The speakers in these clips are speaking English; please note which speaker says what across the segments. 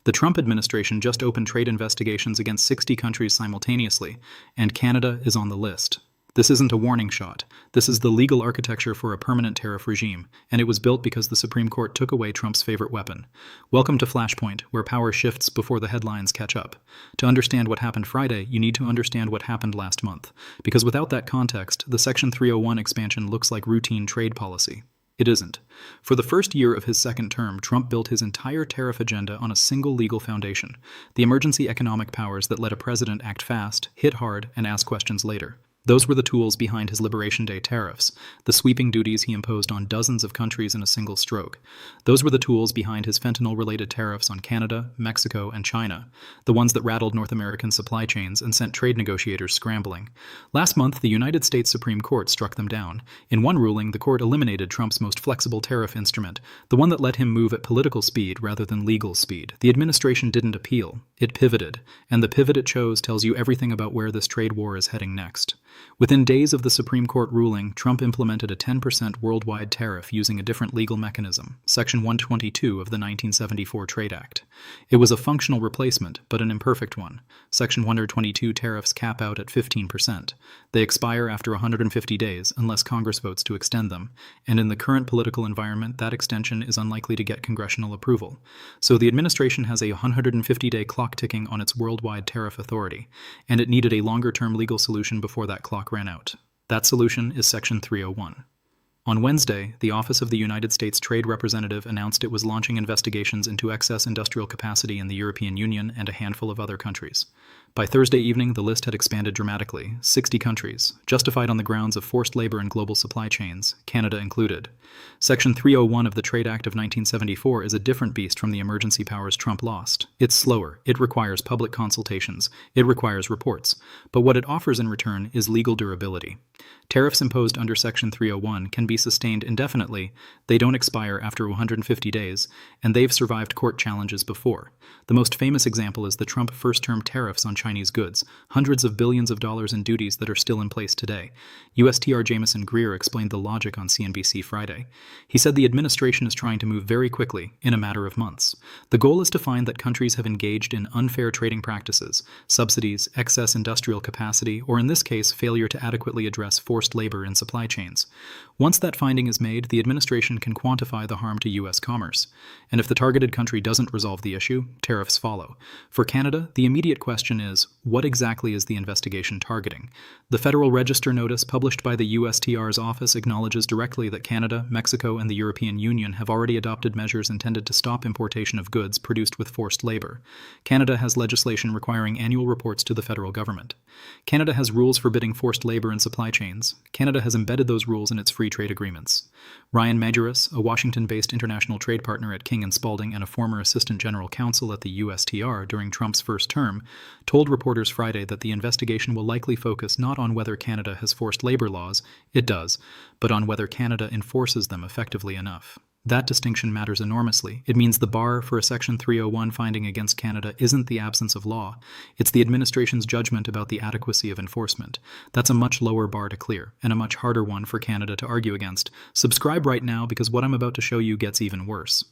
Speaker 1: The Trump administration just opened trade investigations against 60 countries simultaneously, and Canada is on the list. This isn't a warning shot. This is the legal architecture for a permanent tariff regime, and it was built because the Supreme Court took away Trump's favorite weapon. Welcome to Flashpoint, where power shifts before the headlines catch up. To understand what happened Friday, you need to understand what happened last month, because without that context, the Section 301 expansion looks like routine trade policy. It isn't. For the first year of his second term, Trump built his entire tariff agenda on a single legal foundation: the emergency economic powers that let a president act fast, hit hard, and ask questions later. Those were the tools behind his Liberation Day tariffs, the sweeping duties he imposed on dozens of countries in a single stroke. Those were the tools behind his fentanyl-related tariffs on Canada, Mexico, and China, the ones that rattled North American supply chains and sent trade negotiators scrambling. Last month, the United States Supreme Court struck them down. In one ruling, the court eliminated Trump's most flexible tariff instrument, the one that let him move at political speed rather than legal speed. The administration didn't appeal. It pivoted, and the pivot it chose tells you everything about where this trade war is heading next. Within days of the Supreme Court ruling, Trump implemented a 10% worldwide tariff using a different legal mechanism, Section 122 of the 1974 Trade Act. It was a functional replacement, but an imperfect one. Section 122 tariffs cap out at 15%. They expire after 150 days unless Congress votes to extend them, and in the current political environment, that extension is unlikely to get congressional approval. So the administration has a 150-day clock ticking on its worldwide tariff authority, and it needed a longer-term legal solution before that clock ran out. That solution is Section 301. On Wednesday, the Office of the United States Trade Representative announced it was launching investigations into excess industrial capacity in the European Union and a handful of other countries. By Thursday evening, the list had expanded dramatically, 60 countries, justified on the grounds of forced labor in global supply chains, Canada included. Section 301 of the Trade Act of 1974 is a different beast from the emergency powers Trump lost. It's slower, it requires public consultations, it requires reports, but what it offers in return is legal durability. Tariffs imposed under Section 301 can be sustained indefinitely, they don't expire after 150 days, and they've survived court challenges before. The most famous example is the Trump first-term tariffs on Chinese goods, hundreds of billions of dollars in duties that are still in place today. USTR Jameson Greer explained the logic on CNBC Friday. He said the administration is trying to move very quickly, in a matter of months. The goal is to find that countries have engaged in unfair trading practices, subsidies, excess industrial capacity, or in this case, failure to adequately address forced labor in supply chains. Once that finding is made, the administration can quantify the harm to U.S. commerce. And if the targeted country doesn't resolve the issue, tariffs follow. For Canada, the immediate question is, what exactly is the investigation targeting? The Federal Register notice published by the USTR's office acknowledges directly that Canada, Mexico, and the European Union have already adopted measures intended to stop importation of goods produced with forced labor. Canada has legislation requiring annual reports to the federal government. Canada has rules forbidding forced labor in supply chains. Canada has embedded those rules in its free trade agreements. Ryan Majerus, a Washington-based international trade partner at King & Spalding and a former assistant general counsel at the USTR during Trump's first term, told reporters Friday that the investigation will likely focus not on whether Canada has forced labor laws, it does, but on whether Canada enforces them effectively enough. That distinction matters enormously. It means the bar for a Section 301 finding against Canada isn't the absence of law. It's the administration's judgment about the adequacy of enforcement. That's a much lower bar to clear, and a much harder one for Canada to argue against. Subscribe right now because what I'm about to show you gets even worse.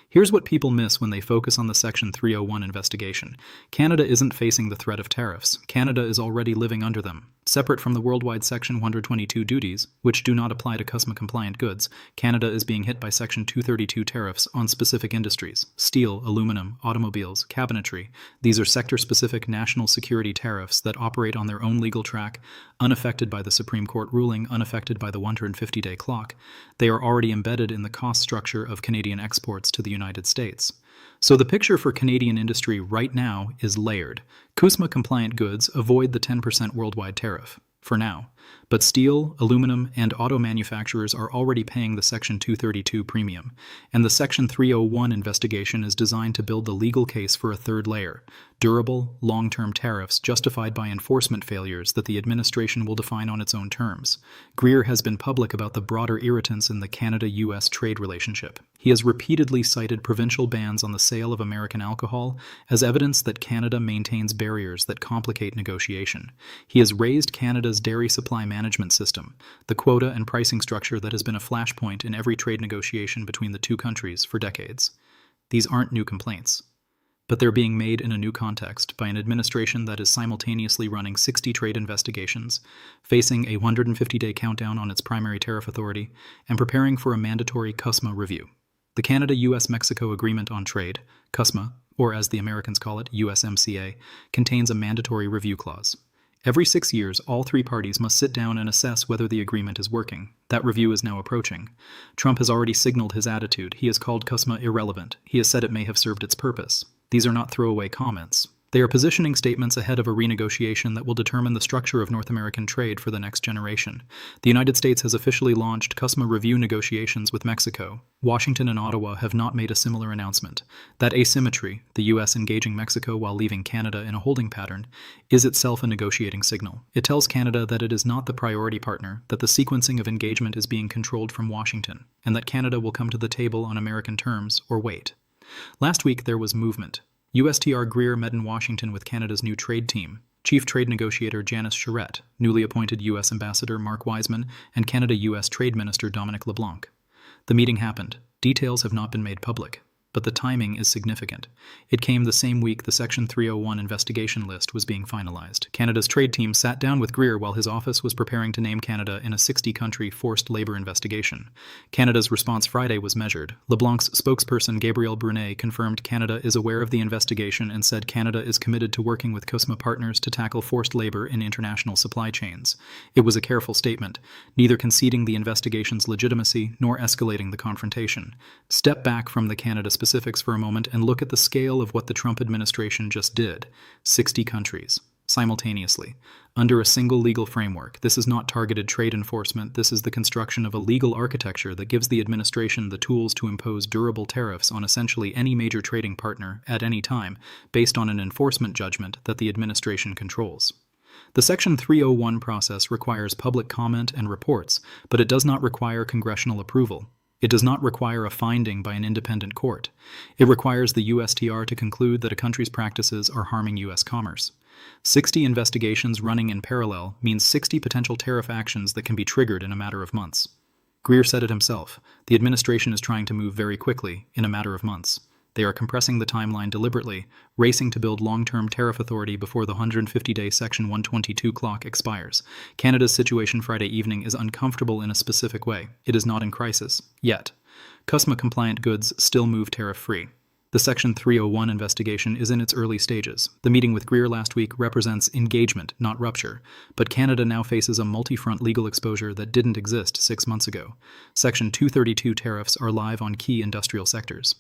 Speaker 1: Here's what people miss when they focus on the Section 301 investigation. Canada isn't facing the threat of tariffs. Canada is already living under them. Separate from the worldwide Section 122 duties, which do not apply to CUSMA-compliant goods, Canada is being hit by Section 232 tariffs on specific industries: steel, aluminum, automobiles, cabinetry. These are sector-specific national security tariffs that operate on their own legal track, unaffected by the Supreme Court ruling, unaffected by the 150-day clock. They are already embedded in the cost structure of Canadian exports to the United States. So the picture for Canadian industry right now is layered. CUSMA-compliant goods avoid the 10% worldwide tariff, for now. But steel, aluminum, and auto manufacturers are already paying the Section 232 premium, and the Section 301 investigation is designed to build the legal case for a third layer: durable, long-term tariffs justified by enforcement failures that the administration will define on its own terms. Greer has been public about the broader irritants in the Canada-U.S. trade relationship. He has repeatedly cited provincial bans on the sale of American alcohol as evidence that Canada maintains barriers that complicate negotiation. He has raised Canada's dairy supply management system, the quota and pricing structure that has been a flashpoint in every trade negotiation between the two countries for decades. These aren't new complaints. but they're being made in a new context by an administration that is simultaneously running 60 trade investigations, facing a 150-day countdown on its primary tariff authority, and preparing for a mandatory CUSMA review. The Canada-US-Mexico Agreement on Trade, CUSMA, or as the Americans call it, USMCA, contains a mandatory review clause. Every 6 years, all three parties must sit down and assess whether the agreement is working. That review is now approaching. Trump has already signaled his attitude. He has called CUSMA irrelevant. He has said it may have served its purpose. These are not throwaway comments. They are positioning statements ahead of a renegotiation that will determine the structure of North American trade for the next generation. The United States has officially launched CUSMA review negotiations with Mexico. Washington and Ottawa have not made a similar announcement. That asymmetry, the U.S. engaging Mexico while leaving Canada in a holding pattern, is itself a negotiating signal. It tells Canada that it is not the priority partner, that the sequencing of engagement is being controlled from Washington, and that Canada will come to the table on American terms or wait. Last week there was movement. USTR Greer met in Washington with Canada's new trade team, Chief Trade Negotiator Janice Charette, newly appointed U.S. Ambassador Mark Wiseman, and Canada-U.S. Trade Minister Dominic LeBlanc. The meeting happened. Details have not been made public, but the timing is significant. It came the same week the Section 301 investigation list was being finalized. Canada's trade team sat down with Greer while his office was preparing to name Canada in a 60-country forced labor investigation. Canada's response Friday was measured. LeBlanc's spokesperson Gabriel Brunet confirmed Canada is aware of the investigation and said Canada is committed to working with CUSMA partners to tackle forced labor in international supply chains. It was a careful statement, neither conceding the investigation's legitimacy nor escalating the confrontation. Step back from the Canada specifics for a moment and look at the scale of what the Trump administration just did. 60 countries, simultaneously, under a single legal framework. This is not targeted trade enforcement. This is the construction of a legal architecture that gives the administration the tools to impose durable tariffs on essentially any major trading partner at any time, based on an enforcement judgment that the administration controls. The Section 301 process requires public comment and reports, but it does not require congressional approval. It does not require a finding by an independent court. It requires the USTR to conclude that a country's practices are harming U.S. commerce. 60 investigations running in parallel means 60 potential tariff actions that can be triggered in a matter of months. Greer said it himself. The administration is trying to move very quickly, in a matter of months. They are compressing the timeline deliberately, racing to build long-term tariff authority before the 150-day Section 122 clock expires. Canada's situation Friday evening is uncomfortable in a specific way. It is not in crisis, yet. CUSMA-compliant goods still move tariff-free. The Section 301 investigation is in its early stages. The meeting with Greer last week represents engagement, not rupture. But Canada now faces a multi-front legal exposure that didn't exist 6 months ago. Section 232 tariffs are live on key industrial sectors.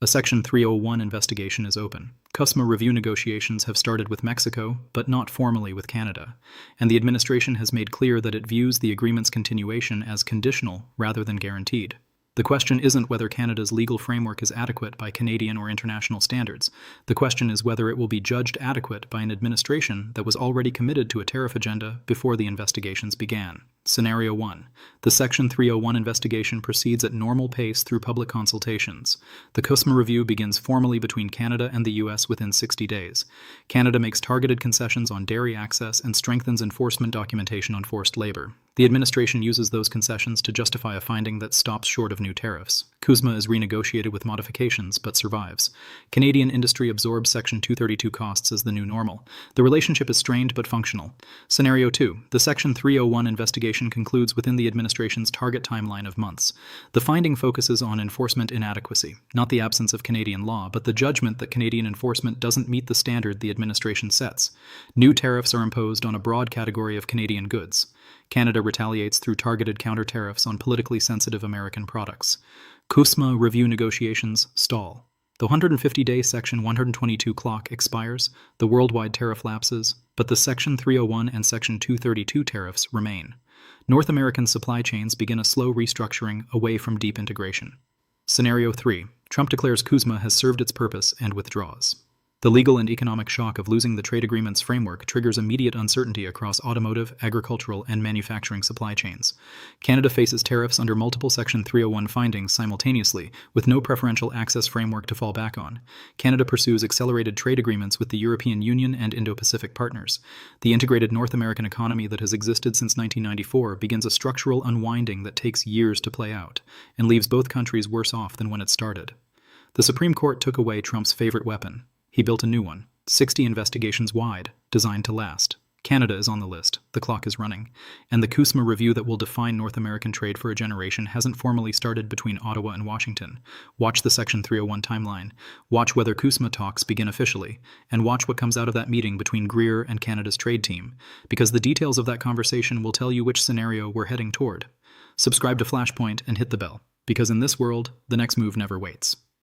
Speaker 1: A Section 301 investigation is open. CUSMA review negotiations have started with Mexico, but not formally with Canada, and the administration has made clear that it views the agreement's continuation as conditional rather than guaranteed. The question isn't whether Canada's legal framework is adequate by Canadian or international standards. The question is whether it will be judged adequate by an administration that was already committed to a tariff agenda before the investigations began. Scenario 1. The Section 301 investigation proceeds at normal pace through public consultations. The CUSMA review begins formally between Canada and the U.S. within 60 days. Canada makes targeted concessions on dairy access and strengthens enforcement documentation on forced labor. The administration uses those concessions to justify a finding that stops short of new tariffs. CUSMA is renegotiated with modifications, but survives. Canadian industry absorbs Section 232 costs as the new normal. The relationship is strained but functional. Scenario 2. The Section 301 investigation concludes within the administration's target timeline of months. The finding focuses on enforcement inadequacy, not the absence of Canadian law, but the judgment that Canadian enforcement doesn't meet the standard the administration sets. New tariffs are imposed on a broad category of Canadian goods. Canada retaliates through targeted counter-tariffs on politically sensitive American products. CUSMA review negotiations stall. The 150-day Section 122 clock expires, the worldwide tariff lapses, but the Section 301 and Section 232 tariffs remain. North American supply chains begin a slow restructuring away from deep integration. Scenario 3. Trump declares CUSMA has served its purpose and withdraws. The legal and economic shock of losing the trade agreement's framework triggers immediate uncertainty across automotive, agricultural, and manufacturing supply chains. Canada faces tariffs under multiple Section 301 findings simultaneously, with no preferential access framework to fall back on. Canada pursues accelerated trade agreements with the European Union and Indo-Pacific partners. The integrated North American economy that has existed since 1994 begins a structural unwinding that takes years to play out, and leaves both countries worse off than when it started. The Supreme Court took away Trump's favorite weapon, He built a new one, 60 investigations wide, designed to last. Canada is on the list, the clock is running, and the CUSMA review that will define North American trade for a generation hasn't formally started between Ottawa and Washington. Watch the Section 301 timeline, watch whether CUSMA talks begin officially, and watch what comes out of that meeting between Greer and Canada's trade team, because the details of that conversation will tell you which scenario we're heading toward. Subscribe to Flashpoint and hit the bell, because in this world, the next move never waits.